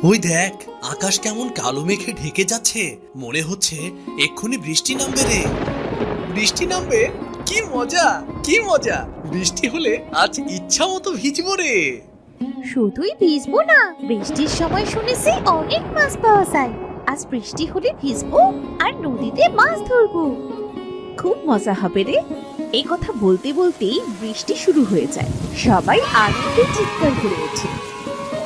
ওই দেখ, আকাশ কেমন কালো মেঘে ঢেকে যাচ্ছে, মনে হচ্ছে এক্ষুনি বৃষ্টি নামবে রে। বৃষ্টি নামবে? কি মজা, কি মজা! বৃষ্টি হলে আজ ইচ্ছা মতো ভিজবো রে। শুধুই ভিজবো না, বৃষ্টির সময় শুনেছি অনেক মাছ পাওয়া যায়। আজ বৃষ্টি হলে ভিজবো আর নদীতে মাছ ধরবো। খুব মজা হবে রে। এই কথা বলতে বলতেই বৃষ্টি শুরু হয়ে যায়। সবাই আনন্দে চিৎকার করে ওঠে।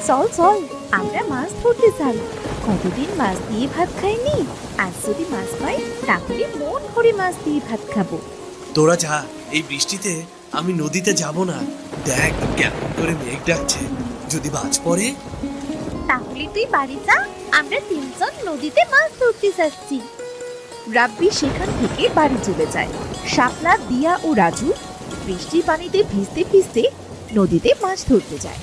চল চল, আমরা মাছ ধরতে যাই। কতদিন মাছ দিয়ে ভাত খাইনি, আজ যদি মাছ পাই তাহলে মন ভরে মাছ দিয়ে ভাত খাবো। তোরা যা, এই বৃষ্টিতে আমি নদীতে যাব না। দেখ কেমন করে মেঘ ডাকছে, যদি বাজ পড়ে। তাহলে তুই বাড়ি যা, আমরা তিনজন নদীতে মাছ ধরতে যাচ্ছি। রাব্বি সেখান থেকে বাড়ি চলে যায়। শাপলা, দিয়া ও রাজু বৃষ্টির পানিতে ভিজতে ভিজতে নদীতে মাছ ধরতে যায়।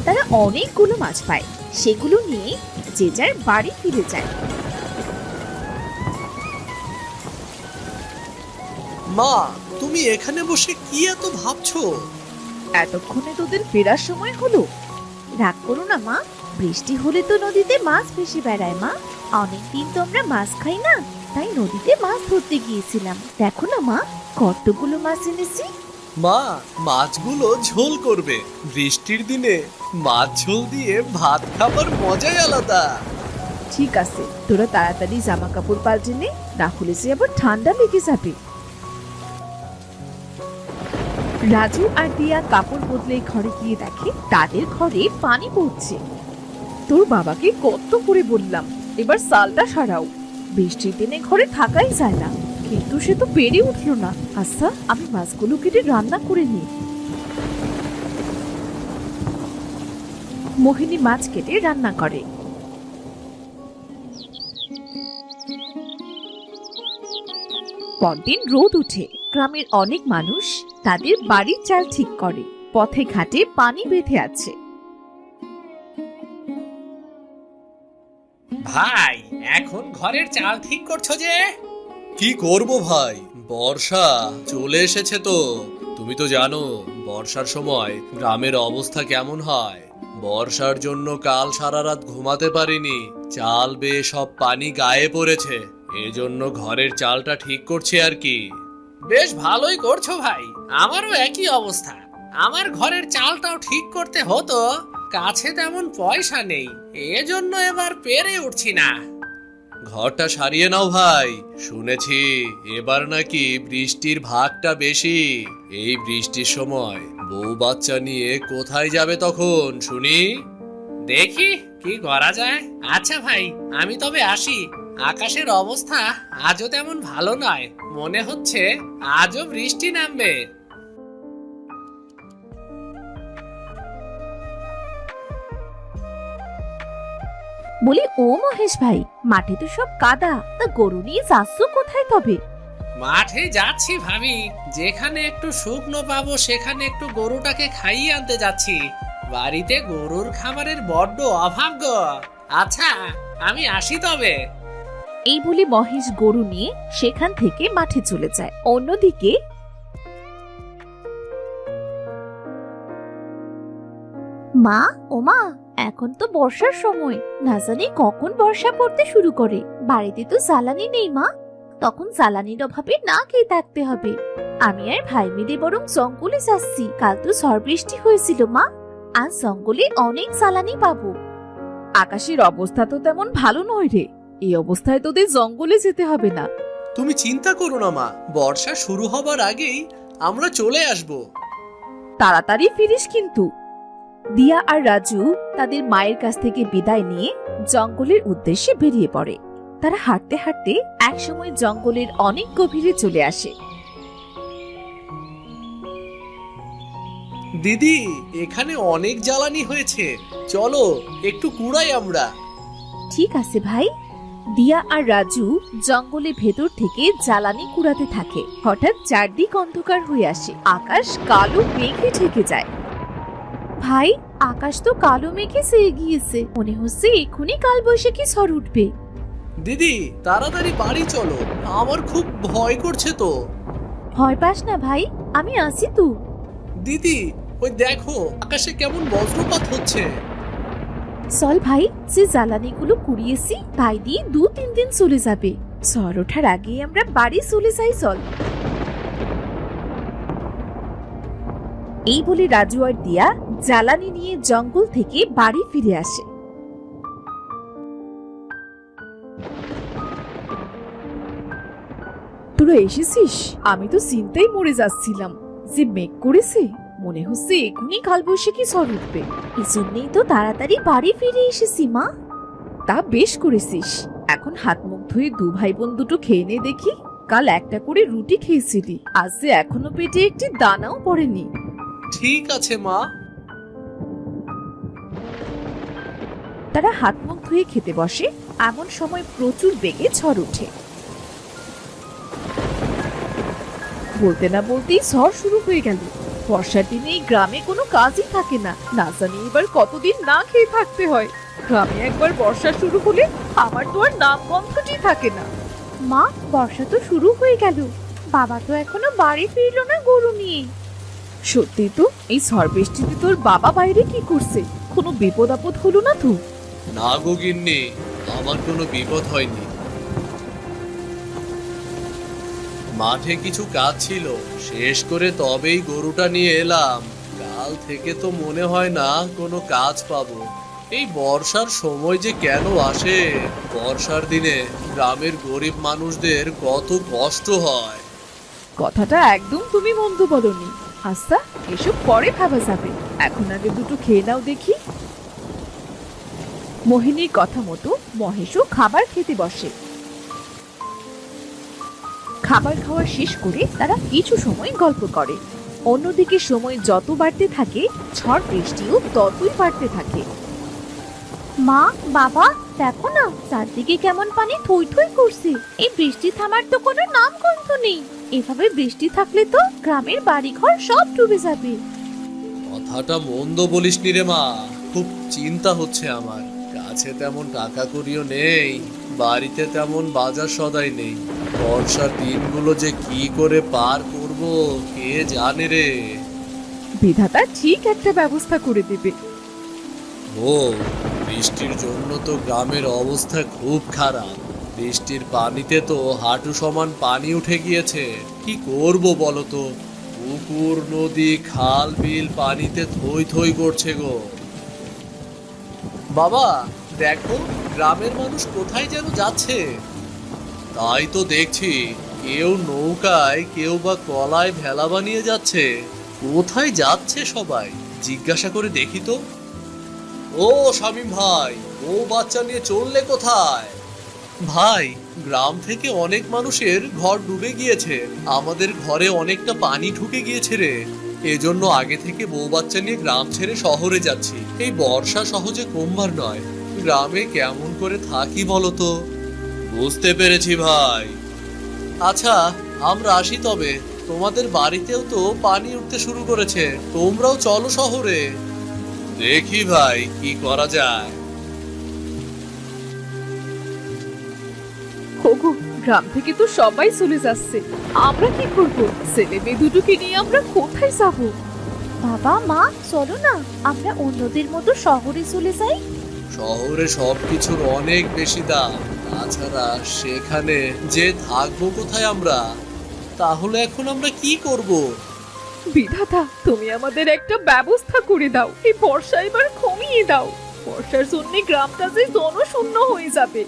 তারা অনেকগুলো মাছ পায়, সেগুলো নিয়ে যে যার বাড়ি ফিরে যায়। মা, তুমি এখানে বসে কি এত ভাবছো? এতক্ষণে তোদের ফেরার সময় হলো। রাগ করো না মা, বৃষ্টি হলে তো নদীতে মাছ ভেসে বেড়ায় মা। অনেকদিন তো আমরা মাছ খাই না, তাই নদীতে মাছ ধরতে গিয়েছিলাম। দেখো না মা, কতগুলো মাছ এনেছি। মা, মাছগুলো ঝোল করবে। বৃষ্টির দিনে মাছ ঝোল দিয়ে ভাত খাবার মজাই আলাদা। ঠিক আছে, তোরা তাড়াতাড়ি জামা কাপড় পাল্টে নে, না হলে সে আবার ঠান্ডা লেগে যাবে। রাজু আর দিয়া কাপড় বদলে ঘরে গিয়ে দেখে তাদের ঘরে পানি পড়ছে। তোর বাবাকে কত করে বললাম এবার সালটা সারাও, বৃষ্টির দিনে ঘরে থাকাই যায় না, কিন্তু সে তো পেরে উঠলো না। আচ্ছা, আমি মাছগুলো কেটে রান্না করে নিই। মোহিনী মাছ কেটে রান্না করে। পরদিন রোদ উঠে, গ্রামের অনেক মানুষ তাদের বাড়ির চাল ঠিক করে। পথে ঘাটে পানি বেঁধে আছে। ভাই, এখন ঘরের চাল ঠিক করছো যে? কি করব ভাই, বর্ষা চলে এসেছে তো। তুমি তো জানো বর্ষার সময় গ্রামের অবস্থা কেমন হয়। বর্ষার জন্য কাল সারা রাত ঘুমাতে পারিনি, চাল বেয়ে সব পানি গায়ে পড়েছে। এজন্য ঘরের চালটা ঠিক করছি আর কি। বেশ ভালোই করছো ভাই, আমারও একই অবস্থা। আমার ঘরের চালটাও ঠিক করতে হতো, কাছে তেমন পয়সা নেই, এজন্য এবার পেরে উঠছি না। ঘরটা সারিয়ে নাও ভাই, শুনেছি এবার নাকি বৃষ্টির ভাগটা বেশি। এই বৃষ্টির সময় বউ বাচ্চা নিয়ে কোথায় যাবে তখন শুনি? দেখি কি করা যায়। আচ্ছা ভাই, আমি তবে আসি। আকাশের অবস্থা আজও তেমন ভালো নয়, মনে হচ্ছে আজও বৃষ্টি নামবে। বলি, ও মহেশ ভাই, মাঠে তো সব কাদা, তা গরু নিয়ে যাচ্ছ কোথায় তবে? মাঠে যাচ্ছি ভাবি, যেখানে একটু শুকনো পাবো সেখানে একটু গরুটাকে খাইয়ে আনতে যাচ্ছি। বাড়িতে গরুর খাবারের বড্ড অভাব গো। আচ্ছা, আমি আসি তবে। এই বলে মহেশ গরু নিয়ে সেখান থেকে মাঠে চলে যায়। অন্যদিকে মা, ও মা, এখন তো বর্ষার সময়, না জানি কখন বর্ষা পড়তে শুরু করে। বাড়িতে তো জ্বালানি নেই মা, তখন জ্বালানির অভাবে না খেয়ে থাকতে হবে। আমি আর ভাই মিলে বরং জঙ্গলে যাচ্ছি। কাল তো ঝড় বৃষ্টি হয়েছিল মা, আজ জঙ্গলে অনেক জ্বালানি পাবো। আকাশের অবস্থা তো তেমন ভালো নয় রে, এই অবস্থায় তোদের জঙ্গলে যেতে হবে না। তুমি চিন্তা করো না মা, বর্ষা শুরু হবার আগেই আমরা চলে আসব। তাড়াতাড়ি ফিরিস কিন্তু। দিয়া আর রাজু তাদের মায়ের কাছ থেকে বিদায় নিয়ে জঙ্গলের উদ্দেশ্যে বেরিয়ে পড়ে। তারা হাঁটতে হাঁটতে একসময় জঙ্গলের অনেক গভীরে চলে আসে। দিদি, এখানে অনেক জ্বালানি হয়েছে, চলো একটু কুড়াই আমরা। ঠিক আছে ভাই। দিয়া আর রাজু জঙ্গলের ভেতর থেকে জ্বালানি কুড়াতে থাকে। হঠাৎ চারদিক অন্ধকার হয়ে আসে, আকাশ কালো মেঘে ঢেকে যায়। ভাই, আকাশ তো কালো মেঘে ছেয়ে গিয়েছে, মনে হচ্ছে এক্ষুনি কালবৈশাখী ঝড় উঠবে। দিদি তাড়াতাড়ি বাড়ি চলো, আমার খুব ভয় করছে তো। ভয় পাস না ভাই, আমি আছি তো। দিদি ওই দেখো আকাশে কেমন বজ্রপাত হচ্ছে। চল ভাই, যে জ্বালানিগুলো কুড়িয়েছি তাই দিয়ে 2-3 দিন চলে যাবে। ঝড় ওঠার আগে আমরা বাড়ি চলে যাই, চল। এই বলে রাজু আর দিয়া জ্বালানি নিয়ে জঙ্গল থেকে বাড়ি ফিরে আসে। তোরা এসেছিস? আমি তো চিন্তায় মরে যাচ্ছিলাম, যে মেঘ করেছে, মনে হচ্ছে এখনই কালবৈশাখী ঝড় উঠবে। এজন্যই তো তাড়াতাড়ি বাড়ি ফিরে এসেছি মা। তা বেশ করেছিস। এখন হাত মুখ ধুয়ে 2 ভাই বোন দুটো খেয়ে নে দেখি। কাল একটা করে রুটি খেয়েছিলি, আজ যে এখনো পেটে একটি দানাও পড়েনি। ঠিক আছে মা। তারা হাত মুখ ধুয়ে খেতে বসে। এমন সময় প্রচুর বেগে ঝড় ওঠে। বলতে না বলতেই ঝড় শুরু হয়ে গেল। বর্ষার দিনে এই গ্রামে কোনো কাজই থাকে না, না জানি এবার কতদিন না খেয়ে থাকতে হয়। গ্রামে একবার বর্ষা শুরু হলে আমার তো আর নাম গন্ধটি থাকে না। মা, বর্ষা তো শুরু হয়ে গেল, বাবা তো এখনো বাড়ি ফিরলো না গরু নিয়ে। সত্যি তো, এই ঝড় বৃষ্টিতে তোর বাবা বাইরে কি করছে? কোনো বিপদ আপদ হলো না তো? না গো গিন্নি, আমার কোনো বিপদ হয়নি। মাঠে কিছু কাজ ছিল, শেষ করে তবেই গরুটা নিয়ে এলাম। কাল থেকে তো মনে হয় না কোনো কাজ পাবো। এই বর্ষার সময় যে কেন আসে? বর্ষার দিনে গ্রামের গরিব মানুষদের কত কষ্ট হয়। কথাটা একদম তুমি মন্দ বলনি। আচ্ছা, এসব পরে ভাবা যাবে, এখন আগে দুটো খেয়ে নাও দেখি। মোহিনীর কথা মতো মহেশও খাবার খেতে বসে। খাবার খাওয়া শেষ করে তারা কিছু সময় গল্প করে। অন্যদিকে সময় যত বাড়তে থাকে, ঝড় বৃষ্টিও ততই বাড়তে থাকে। মা, বাবা, দেখো না চারদিকে কেমন পানি থই থই করছে। এই বৃষ্টি থামার তো কোনো নাম গন্ধ নেই। এভাবে বৃষ্টি থাকলে তো গ্রামের বাড়িঘর সব ডুবে যাবে। কথাটা মন্দ বলিসনি রে মা, খুব চিন্তা হচ্ছে আমার। কাছে তেমন টাকা কড়িও নেই, বাড়িতে তেমন বাজার সদাই নেই। বর্ষার দিনগুলো যে কি করে পার করব কে জানে রে। বিধাতা ঠিক একটা ব্যবস্থা করে দেবে। ও, বৃষ্টির জন্য তো গ্রামের অবস্থা খুব খারাপ। বৃষ্টির পানিতে তো হাঁটু সমান পানি উঠে গিয়েছে। কি করব বলো তো? পুকুর, নদী, খাল, বিল পানিতে থই থই করছে গো। বাবা দেখো, গ্রামের মানুষ কোথায় যেন যাচ্ছে। তাই তো দেখছি, কেউ নৌকায়, কেউ বা কলায় ভেলা বানিয়ে যাচ্ছে। কোথায় যাচ্ছে সবাই জিজ্ঞাসা করে দেখি তো। ও শামীম ভাই, ও বাচ্চা নিয়ে চললে কোথায়? ভাই, গ্রাম থেকে অনেক মানুষের ঘর ডুবে গিয়েছে, আমাদের ঘরে অনেকটা পানি ঢুকে গিয়েছে রে। এজন্য আগে থেকে বউ বাচ্চা নিয়ে গ্রাম ছেড়ে শহরে যাচ্ছি। এই বর্ষা সহজে কমবার নয়, গ্রামে কেমন করে থাকি বলো তো। বুঝতে পেরেছি ভাই। আচ্ছা, আমরা আসি তবে। তোমাদের বাড়িতেও তো পানি উঠতে শুরু করেছে, তোমরাও চলো শহরে। দেখি ভাই কি করা যায়। ওগো, গ্রাম থেকে তো সবাই চলে যাচ্ছে, আমরা কি করব? ছেলে মেয়ে দুটোকে নিয়ে আমরা কোথায় যাব? বাবা, মা, চলো না আমরা অন্যদের মতো শহরে চলে যাই। শহরে সবকিছুর অনেক বেশি দাম, তাছাড়া সেখানে যে থাকবো কোথায় আমরা? তাহলে এখন আমরা কি করব? বিধাতা, তুমি আমাদের একটা ব্যবস্থা করে দাও। এই বর্ষা এবার কমিয়ে দাও। বর্ষার জন্য গ্রামটা যে জনশূন্য হয়ে যাবে।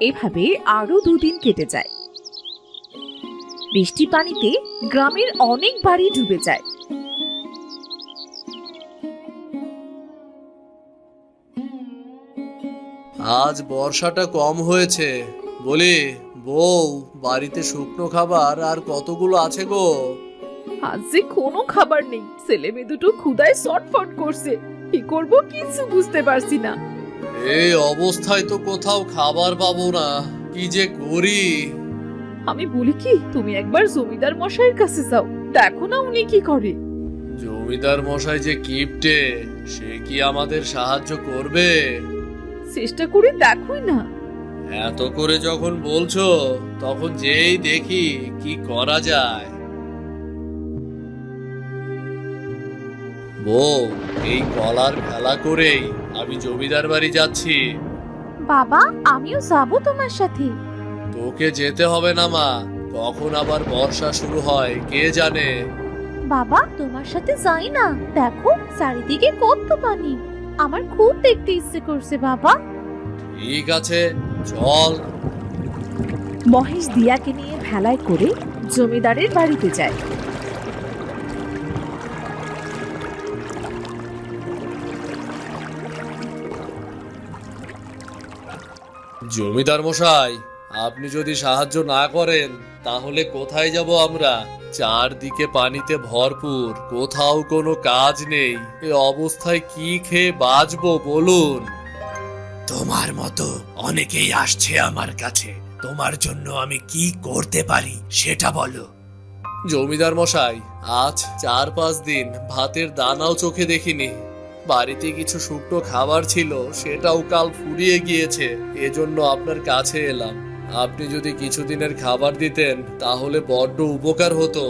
এভাবে আরো 2 দিন কেটে যায়। বৃষ্টি পানিতে গ্রামের অনেক বাড়ি ডুবে যায়। আজ বর্ষাটা কম হয়েছে বলি, বউ বাড়িতে শুকনো খাবার আর কতগুলো আছে গো? আজ যে কোনো খাবার নেই, ছেলে মেয়ে দুটো ক্ষুধায় ছটফট করছে। কি করব কিছু বুঝতে পারছি না। এই অবস্থায় তো কোথাও খাবার পাবো না, কি যে করি। আমি বলি কি, তুমি একবার জমিদার মশাইয়ের কাছে যাও, দেখো না উনি কি করে। জমিদার মশাই যে কিপটে, সে কি আমাদের সাহায্য করবে? চেষ্টা করে দেখোই না। এত করে যখন বলছো তখন যেই দেখি কি করা যায়। বউ, এই কলার ভেলা করেই আমি জমিদার বাড়ি যাচ্ছি। বাবা আমিও যাবো তোমার সাথে। তোকে যেতে হবে না মা, কখন আবার বর্ষা শুরু হয় কে জানে। বাবা তোমার সাথে যাই না, দেখো চারিদিকে কত পানি, আমার খুব দেখতে ইচ্ছে করছে বাবা। ঠিক আছে, চল। মহেশ দিয়াকে নিয়ে ভেলায় করে জমিদারের বাড়িতে যায়। জমিদার মশাই, আপনি যদি সাহায্য না করেন তাহলে কোথায় যাব আমরা? চারদিকে পানিতে ভরপুর, কোথাও কোনো কাজ নেই। এ অবস্থায় কি খেয়ে বাঁচবো বলুন? তোমার মতো অনেকেই আসছে আমার কাছে, তোমার জন্য আমি কি করতে পারি সেটা বলো। জমিদার মশাই, আজ 4-5 দিন ভাতের দানাও চোখে দেখিনি। বাড়িতে কিছু শুকনো খাবার ছিল, সেটাও কাল ফুরিয়ে গিয়েছে। এজন্য আপনার কাছে এলাম। আপনি যদি কিছুদিনের খাবার দিতেন তাহলে বড্ড উপকার হতো।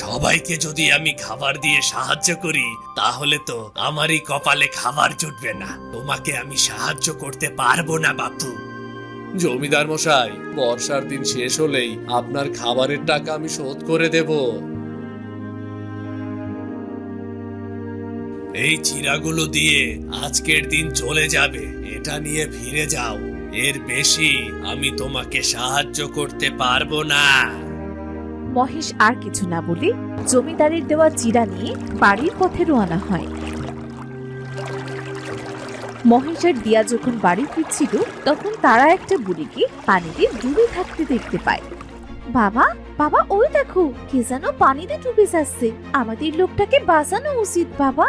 সবাইকে যদি আমি খাবার দিয়ে সাহায্য করি তাহলে তো আমারই কপালে খাবার জুটবে না। তোমাকে আমি সাহায্য করতে পারবো না বাপু। জমিদার মশাই, বর্ষার দিন শেষ হলেই আপনার খাবারের টাকা আমি শোধ করে দেব। এই চিরাগুলো দিয়ে আজকের দিন চলে যাবে, এটা নিয়ে ফিরে যাও। এর বেশি আমি তোমাকে সাহায্য করতে পারবো না। মহেশ আর কিছু না বলে জমিদারের দেওয়া চিরা নিয়ে বাড়ির পথে রওনা হয়। মহেশ আর দিয়া যখন বাড়ি ফিরছিল তখন তারা একটা বুড়িকে পানিতে ডুবে থাকতে দেখতে পায়। বাবা বাবা ওই দেখো, কে যেন পানিতে ডুবে যাচ্ছে, আমাদের লোকটাকে বাঁচানো উচিত বাবা।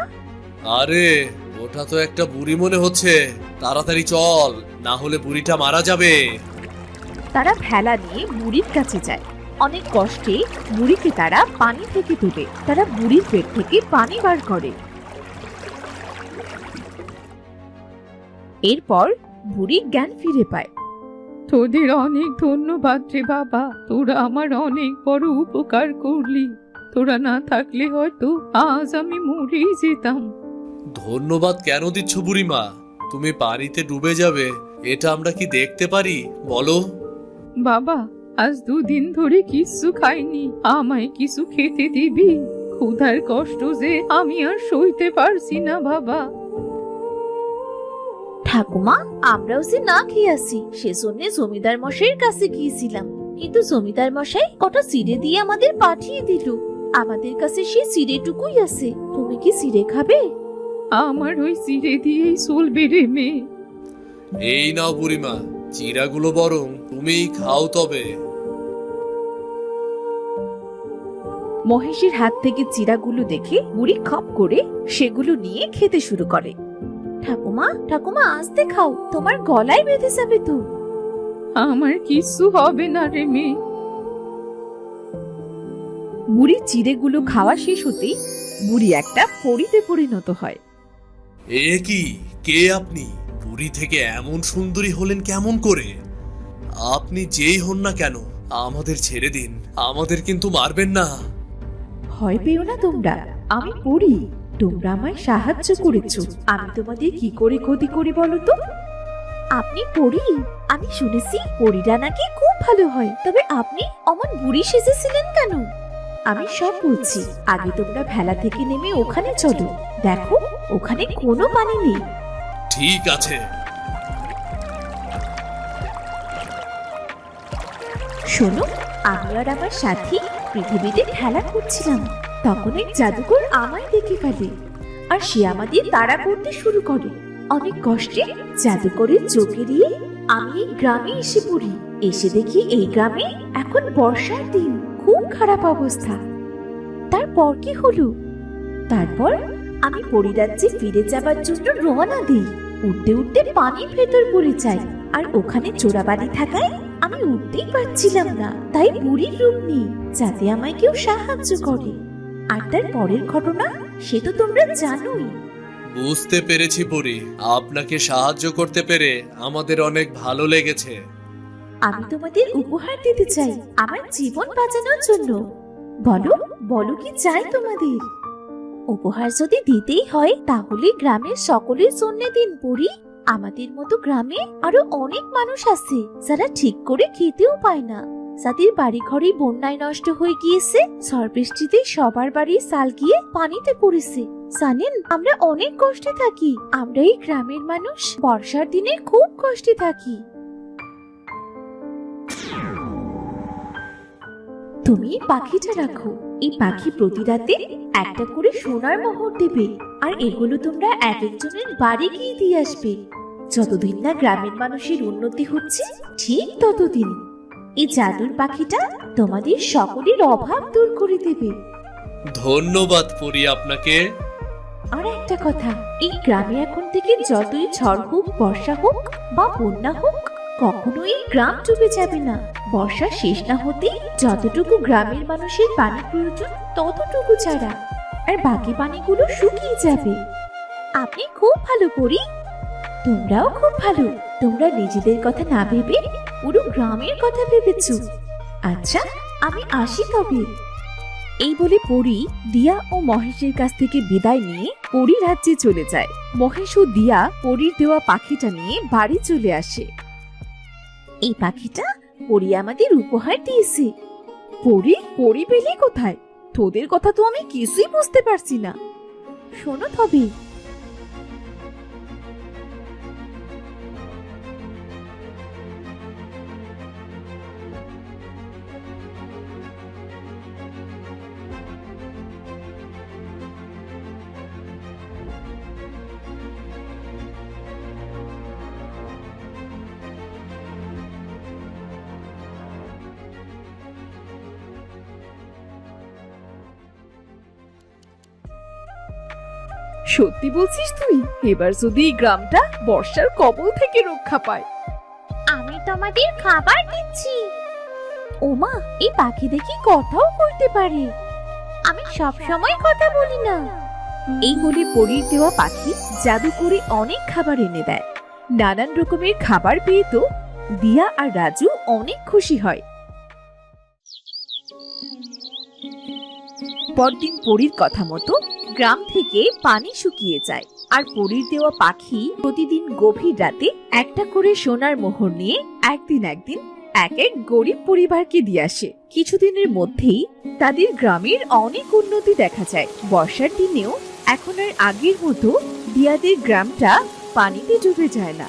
আরে, ওটা তো একটা বুড়ি মনে হচ্ছে। তাড়াতাড়ি চল, না হলে বুড়িটা মারা যাবে। তারা ভেলা নিয়ে বুড়ির কাছে যায়। অনেক কষ্টে বুড়িকে তারা পানি থেকে তুলে তারা বুড়ির পেট থেকে পানি বার করে। এরপর বুড়ি জ্ঞান ফিরে পায়। তোদের অনেক ধন্যবাদ রে বাবা, তোরা আমার অনেক বড় উপকার করলি। তোরা না থাকলে হয়তো আজ আমি মরেই যেতাম। ধন্যবাদ কেন দিচ্ছ বুড়িমা? তুমি পানিতে ডুবে যাবে এটা আমরা কি দেখতে পারি বলো? বাবা আজ 2 দিন ধরে কিছু খাইনি, আমায় কিছু খেতে দিবি? ক্ষুধার কষ্ট যে আমি আর সইতে পারছি না বাবা। ঠাকুমা আমরাও যে না খেয়ে আসি, সেজন্য জমিদার মশাইয়ের কাছে গিয়েছিলাম, কিন্তু জমিদার মশাই কটা চিড়ে দিয়ে আমাদের পাঠিয়ে দিল। আমাদের কাছে সে চিড়েটুকুই আছে, তুমি কি চিড়ে খাবে? আমার ওই চিড়ে দিয়েই চলবে রে মেয়ে। এই নাও বুড়িমা, চিরাগুলো বরং তুমিই খাও তবে। মহেশের হাত থেকে চিড়াগুলো দেখে বুড়ি খপ করে সেগুলো নিয়ে খেতে শুরু করে। ঠাকুমা ঠাকুমা আস্তে খাও, তোমার গলায় বেঁধে যাবে তো। আমার কিছু হবে না রে মেয়ে। বুড়ি চিড়েগুলো খাওয়া শেষ হতেই বুড়ি একটা পরীতে পরিণত হয়। এ কি, কে আপনি? পুরী থেকে এমন সুন্দরী হলেন কেমন করে? আপনি যেই হন না কেন আমাদের ছেড়ে দিন, আমাদের কিন্তু মারবেন না। ভয় পেও না তোমরা, আমি পড়ি, তোমরা আমায় সাহায্য করেছো, আমি তোমাদের কি করে ক্ষতি করি বলো তো? আপনি পড়ি? আমি শুনেছি পরীরা নাকি খুব ভালো হয়, তবে আপনি অমন বুড়ি সেজেছিলেন কেন? আমি সব বলছি, আগে তোমরা ভেলা থেকে নেমে ওখানে চলো, দেখো ওখানে কোনো পানি নেই। ঠিক আছে। শোনো, আমি আর আমার সাথী পৃথিবীতে খেলা করছিলাম, তখন এক জাদুকর আমায় দেখে ফেলে আর সে আমাদের তাড়া করতে শুরু করে। অনেক কষ্টে জাদুকরের চোখ এড়িয়ে আমি এই গ্রামে এসে পড়ি। এসে দেখি এই গ্রামে এখন বর্ষার দিন, খুব খারাপ অবস্থা। তারপর কি হলো? তারপর আমি পরিরাজ্যে ফিরে যাবার জন্য রওনা দিই। উঠতে উঠতে পানির ভেতর পড়ে যাই, আর ওখানে চোরাবাড়ি থাকায় আমি উঠতেই পারছিলাম না, তাই বুড়ির রূপ নিই যাতে আমায় কেউ সাহায্য করে। আর তার পরের ঘটনা সে তো তোমরা জানোই। বুঝতে পেরেছি পরি, আপনাকে সাহায্য করতে পেরে আমাদের অনেক ভালো লেগেছে। আমি তোমাদের উপহার দিতে চাই আমার জীবন বাঁচানোর জন্য। বলো বলো কি চাই তোমাদের? উপহার যদি দিতেই হয় তাহলে গ্রামের সকলের জন্য দিন পরি। আমাদের মতো গ্রামে আরো অনেক মানুষ আছে যারা ঠিক করে খেতেও পায় না, যাদের বাড়ি ঘরে বন্যায় নষ্ট হয়ে গিয়েছে, ঝড় বৃষ্টিতে সবার বাড়ির চাল গিয়ে পানিতে পড়েছে। জানেন, আমরা অনেক কষ্টে থাকি। আমরা এই গ্রামের মানুষ বর্ষার দিনে খুব কষ্টে থাকি। তুমি এই পাখিটা রাখো। এই পাখি প্রতি রাতে একটা করে সোনার মোহর দেবে, আর এগুলো তোমরা এক একজনের বাড়ি গিয়ে দিয়ে আসবে। যতদিন না গ্রামের মানুষের উন্নতি হচ্ছে ঠিক ততদিন এই জাদুর পাখিটা তোমাদের সকলের অভাব দূর করে দেবে। ধন্যবাদ পরি আপনাকে। আর একটা কথা, এই গ্রামে এখন থেকে যতই ঝড় হোক, বর্ষা হোক বা বন্যা হোক, কখনোই এই গ্রাম ডুবে যাবে না। বর্ষা শেষ না হতেই যতটুকু গ্রামের মানুষের পানি প্রয়োজন ততটুকু ছাড়া, আর বাকি পানিগুলো শুকিয়ে যাবে। আপনি খুব ভালো করি। তোমরাও খুব ভালো। তোমরা নিজেদের কথা না ভেবে পুরো গ্রামের কথা ভেবেছো। আচ্ছা, আমি আসি তবে। এই বলে পরী দিয়া ও মহেশের কাছ থেকে বিদায় নিয়ে পরী রাজ্যে চলে যায়। মহেশ ও দিয়া পরীর দেওয়া পাখিটা নিয়ে বাড়ি চলে আসে। এই পাখিটা পরি আমাদের উপহার দিয়েছে। পরী পেলি কোথায়? তোদের কথা তো আমি কিছুই বুঝতে পারছি না। শোনো তবে। সত্যি বলছিস তুই? এবার যদি এই গ্রামটা বর্ষার কবল থেকে রক্ষা পায়। আমি তোমাদের খাবার দিচ্ছি। ওমা, এই পাখি দেখি কথাও বলতে পারে। আমি সব সময় কথা বলি না। এই বলে পরীর দেওয়া পাখি জাদু করে অনেক খাবার এনে দেয়। নানান রকমের খাবার পেয়ে তো দিয়া আর রাজু অনেক খুশি হয়। পরদিন পরীর কথা মতো গ্রাম থেকে পানি শুকিয়ে যায়, আর পরীর দেওয়া পাখি প্রতিদিন গভীর রাতে একটা করে সোনার মোহর নিয়ে একদিন এক এক গরিব পরিবারকে দিয়ে আসে। কিছুদিনের মধ্যেই তাদের গ্রামের অনেক উন্নতি দেখা যায়। বর্ষার দিনেও এখন আর আগের মতো দিয়াদের গ্রামটা পানিতে ডুবে যায় না।